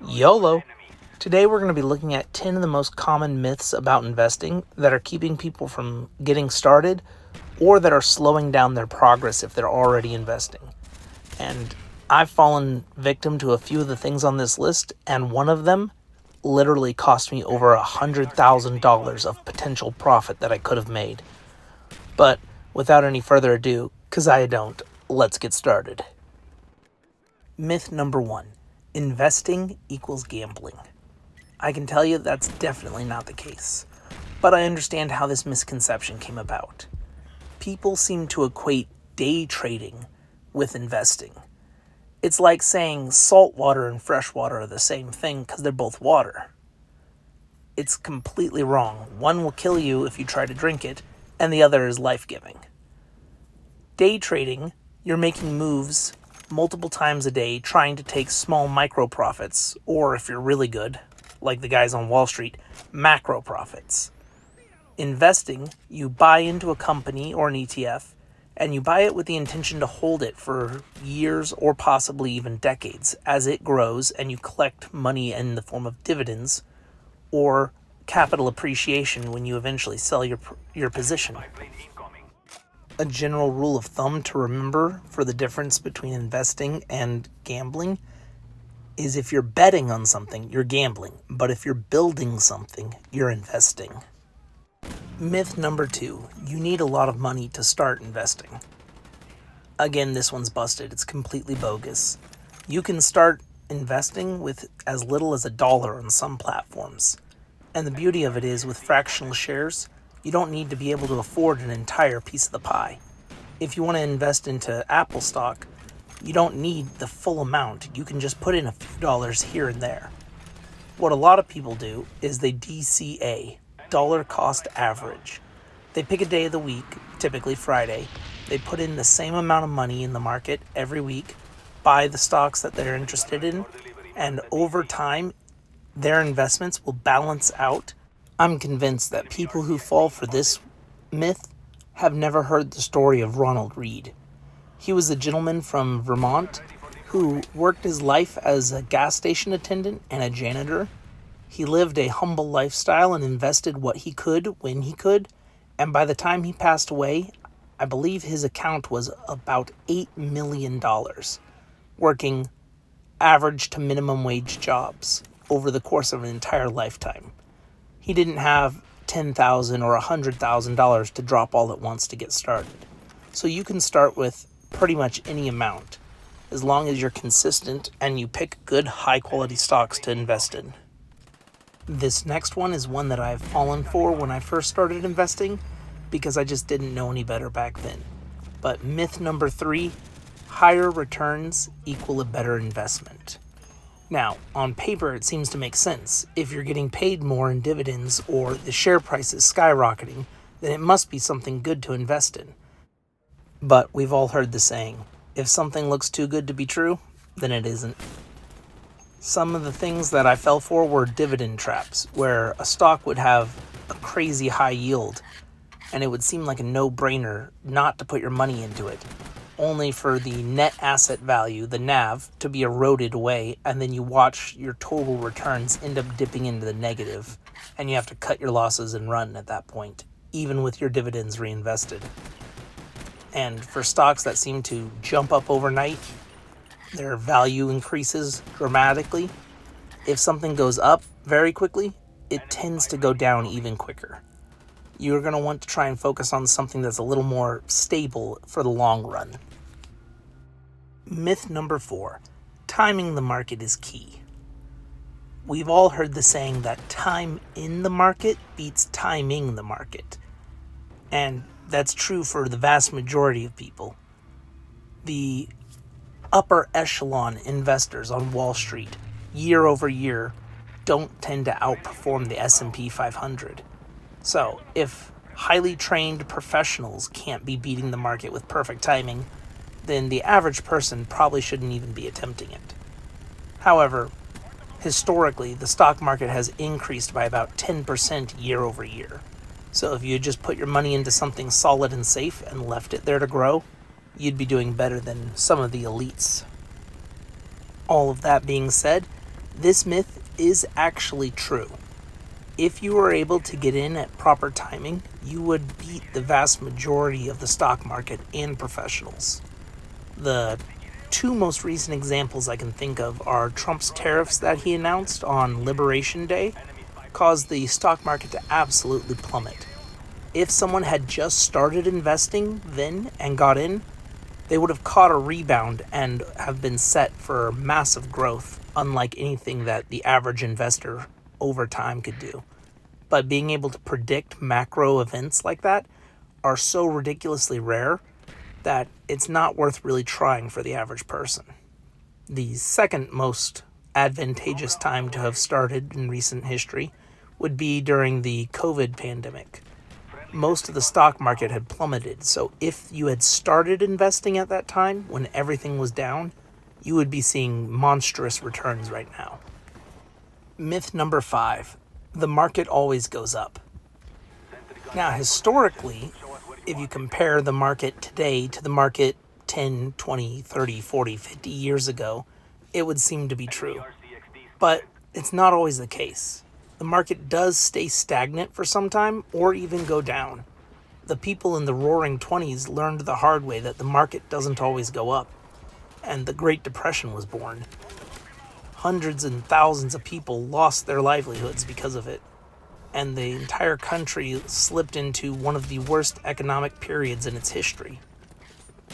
YOLO! Today we're going to be looking at 10 of the most common myths about investing that are keeping people from getting started or that are slowing down their progress if they're already investing. And I've fallen victim to a few of the things on this list, and one of them literally cost me over $100,000 of potential profit that I could have made. But without any further ado, because I don't, let's get started. Myth number 1. Investing equals gambling. I can tell you that's definitely not the case, but I understand how this misconception came about. People seem to equate day trading with investing. It's like saying salt water and fresh water are the same thing because they're both water. It's completely wrong. One will kill you if you try to drink it, and the other is life-giving. Day trading, you're making moves multiple times a day trying to take small micro profits, or if you're really good, like the guys on Wall Street, macro profits. Investing, you buy into a company or an ETF, and you buy it with the intention to hold it for years or possibly even decades as it grows, and you collect money in the form of dividends or capital appreciation when you eventually sell your position. A general rule of thumb to remember for the difference between investing and gambling is if you're betting on something, you're gambling, but if you're building something, you're investing. Myth number 2, you need a lot of money to start investing. Again, this one's busted. It's completely bogus. You can start investing with as little as $1 on some platforms. And the beauty of it is, with fractional shares, you don't need to be able to afford an entire piece of the pie. If you want to invest into Apple stock, you don't need the full amount. You can just put in a few dollars here and there. What a lot of people do is they DCA, dollar cost average. They pick a day of the week, typically Friday. They put in the same amount of money in the market every week, buy the stocks that they're interested in, and over time, their investments will balance out. I'm convinced that people who fall for this myth have never heard the story of Ronald Read. He was a gentleman from Vermont who worked his life as a gas station attendant and a janitor. He lived a humble lifestyle and invested what he could when he could, and by the time he passed away, I believe his account was about $8 million, working average to minimum wage jobs over the course of an entire lifetime. He didn't have $10,000 or $100,000 to drop all at once to get started. So you can start with pretty much any amount, as long as you're consistent and you pick good high-quality stocks to invest in. This next one is one that I've fallen for when I first started investing because I just didn't know any better back then. But myth number 3, higher returns equal a better investment. Now, on paper, it seems to make sense. If you're getting paid more in dividends or the share price is skyrocketing, then it must be something good to invest in. But we've all heard the saying, if something looks too good to be true, then it isn't. Some of the things that I fell for were dividend traps, where a stock would have a crazy high yield, and it would seem like a no-brainer not to put your money into it, only for the net asset value, the NAV, to be eroded away, and then you watch your total returns end up dipping into the negative, and you have to cut your losses and run at that point, even with your dividends reinvested. And for stocks that seem to jump up overnight, their value increases dramatically. If something goes up very quickly, it tends to go down even quicker. You're going to want to try and focus on something that's a little more stable for the long run. Myth number 4, timing the market is key. We've all heard the saying that time in the market beats timing the market. And that's true for the vast majority of people. The upper echelon investors on Wall Street, year over year, don't tend to outperform the S&P 500. So, if highly trained professionals can't be beating the market with perfect timing, then the average person probably shouldn't even be attempting it. However, historically, the stock market has increased by about 10% year over year. So if you just put your money into something solid and safe and left it there to grow, you'd be doing better than some of the elites. All of that being said, This myth is actually true. If you were able to get in at proper timing, you would beat the vast majority of the stock market and professionals. The two most recent examples I can think of are Trump's tariffs that he announced on Liberation Day caused the stock market to absolutely plummet. If someone had just started investing then and got in, they would have caught a rebound and have been set for massive growth, unlike anything that the average investor over time could do. But being able to predict macro events like that are so ridiculously rare that it's not worth really trying for the average person. The second most advantageous time to have started in recent history would be during the COVID pandemic. Most of the stock market had plummeted, so if you had started investing at that time when everything was down, you would be seeing monstrous returns right now. Myth number 5. The market always goes up. Now, historically, if you compare the market today to the market 10, 20, 30, 40, 50 years ago, it would seem to be true. But it's not always the case. The market does stay stagnant for some time or even go down. The people in the roaring 20s learned the hard way that the market doesn't always go up, and the Great Depression was born. Hundreds and thousands of people lost their livelihoods because of it, and the entire country slipped into one of the worst economic periods in its history.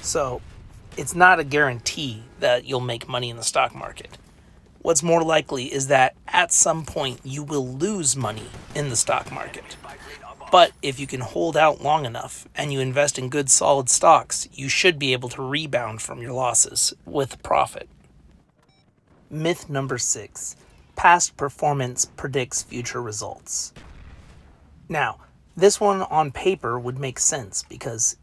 So, it's not a guarantee that you'll make money in the stock market. What's more likely is that at some point you will lose money in the stock market. But if you can hold out long enough and you invest in good solid stocks, you should be able to rebound from your losses with profit. Myth number 6. Past performance predicts future results. Now, this one on paper would make sense because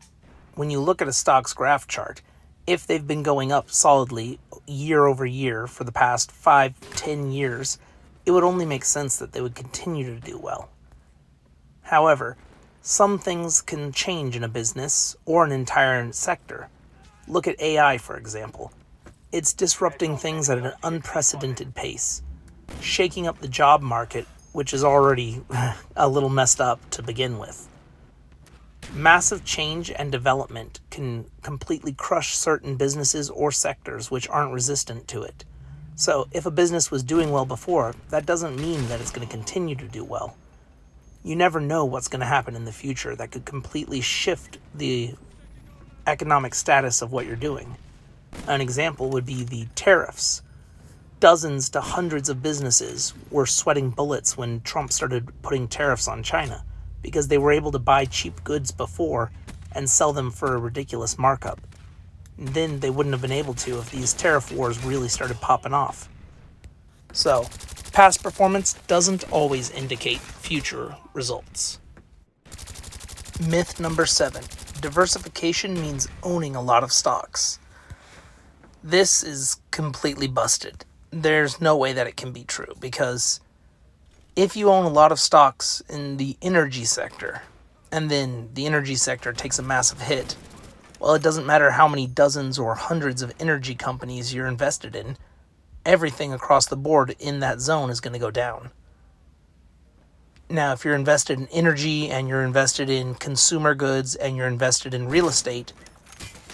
when you look at a stock's graph chart, if they've been going up solidly year over year for the past 5-10 years, it would only make sense that they would continue to do well. However, some things can change in a business or an entire sector. Look at AI, for example. It's disrupting things at an unprecedented pace, shaking up the job market, which is already a little messed up to begin with. Massive change and development can completely crush certain businesses or sectors which aren't resistant to it. So if a business was doing well before, that doesn't mean that it's going to continue to do well. You never know what's going to happen in the future that could completely shift the economic status of what you're doing. An example would be the tariffs. Dozens to hundreds of businesses were sweating bullets when Trump started putting tariffs on China because they were able to buy cheap goods before and sell them for a ridiculous markup. Then they wouldn't have been able to if these tariff wars really started popping off. So, past performance doesn't always indicate future results. Myth number 7. Diversification means owning a lot of stocks. This is completely busted. There's no way that it can be true because if you own a lot of stocks in the energy sector and then the energy sector takes a massive hit, well, it doesn't matter how many dozens or hundreds of energy companies you're invested in, everything across the board in that zone is going to go down. Now, if you're invested in energy and you're invested in consumer goods and you're invested in real estate,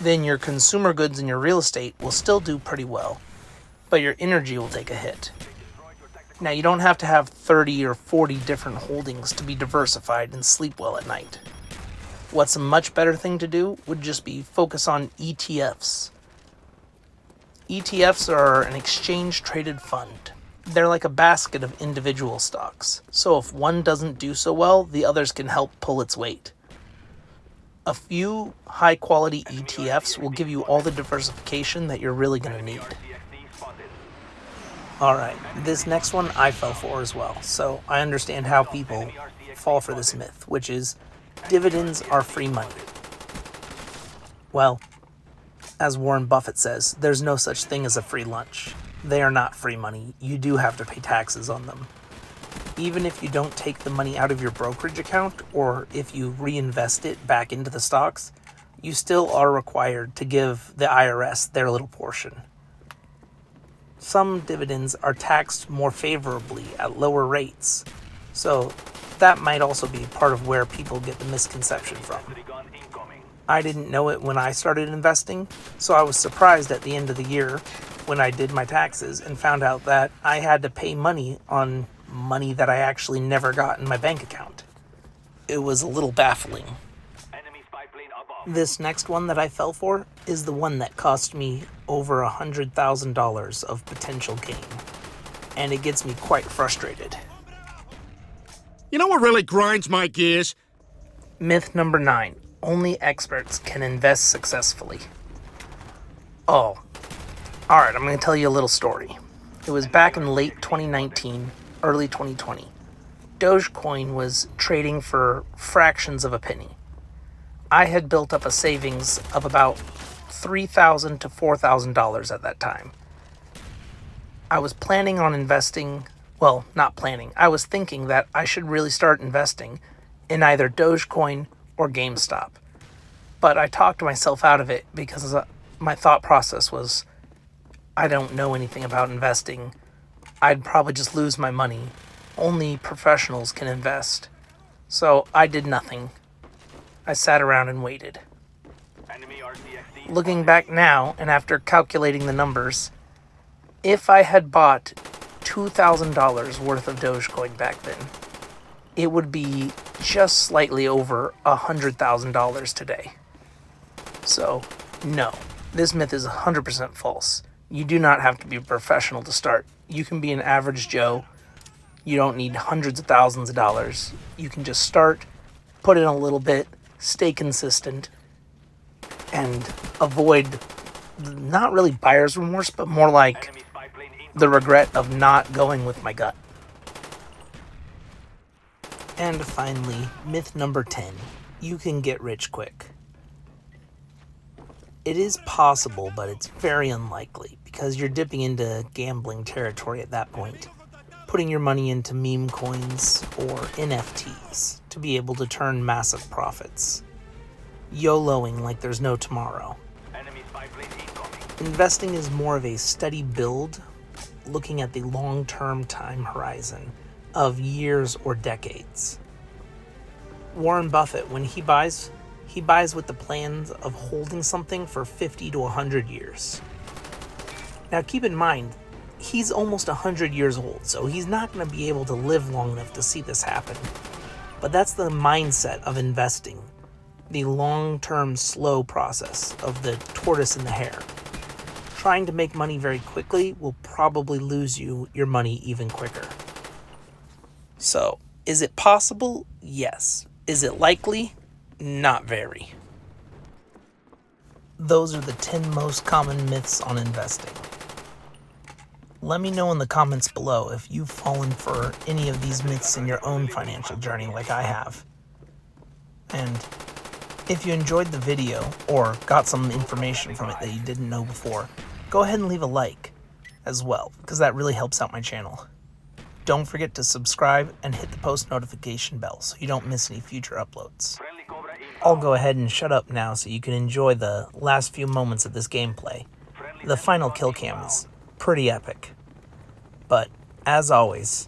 then your consumer goods and your real estate will still do pretty well, but your energy will take a hit. Now, you don't have to have 30 or 40 different holdings to be diversified and sleep well at night. What's a much better thing to do would just be focus on ETFs. ETFs are an exchange-traded fund. They're like a basket of individual stocks, so if one doesn't do so well, the others can help pull its weight. A few high-quality ETFs will give you all the diversification that you're really going to need. Alright, this next one I fell for as well, so I understand how people fall for this myth, which is dividends are free money. Well, as Warren Buffett says, there's no such thing as a free lunch. They are not free money. You do have to pay taxes on them. Even if you don't take the money out of your brokerage account, or if you reinvest it back into the stocks, you still are required to give the IRS their little portion. Some dividends are taxed more favorably at lower rates, so that might also be part of where people get the misconception from. I didn't know it when I started investing, so I was surprised at the end of the year when I did my taxes and found out that I had to pay money on money that I actually never got in my bank account. It was a little baffling. This next one that I fell for is the one that cost me over $100,000 of potential gain, and it gets me quite frustrated. You know what really grinds my gears? Myth number 9. Only experts can invest successfully. Oh, alright, I'm going to tell you a little story. It was back in late 2019, early 2020. Dogecoin was trading for fractions of a penny. I had built up a savings of about $3,000 to $4,000 at that time. I was planning on investing, well, not planning. I was thinking that I should really start investing in either Dogecoin or GameStop. But I talked myself out of it because my thought process was, I don't know anything about investing. I'd probably just lose my money. Only professionals can invest. So I did nothing. I sat around and waited. Looking back now, and after calculating the numbers, if I had bought $2,000 worth of Dogecoin back then, it would be just slightly over $100,000 today. So, no, this myth is 100% false. You do not have to be a professional to start. You can be an average Joe. You don't need hundreds of thousands of dollars. You can just start, put in a little bit, stay consistent, and avoid not really buyer's remorse, but more like the regret of not going with my gut. And finally, myth number 10. You can get rich quick. It is possible, but it's very unlikely because you're dipping into gambling territory at that point, putting your money into meme coins or NFTs to be able to turn massive profits. YOLOing like there's no tomorrow. Investing is more of a steady build, looking at the long-term time horizon of years or decades. Warren Buffett, when he buys with the plans of holding something for 50 to 100 years. Now keep in mind, he's almost 100 years old, so he's not going to be able to live long enough to see this happen. But that's the mindset of investing, the long-term slow process of the tortoise and the hare. Trying to make money very quickly will probably lose you your money even quicker. So, is it possible? Yes. Is it likely? Not very. Those are the 10 most common myths on investing. Let me know in the comments below if you've fallen for any of these myths in your own financial journey like I have. And if you enjoyed the video or got some information from it that you didn't know before, go ahead and leave a like as well, because that really helps out my channel. Don't forget to subscribe and hit the post notification bell so you don't miss any future uploads. I'll go ahead and shut up now so you can enjoy the last few moments of this gameplay. The final kill cam is pretty epic. But, as always,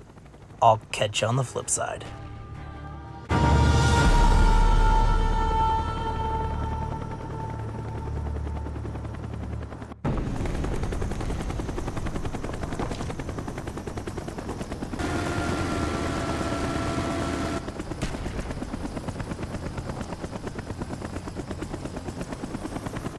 I'll catch you on the flip side.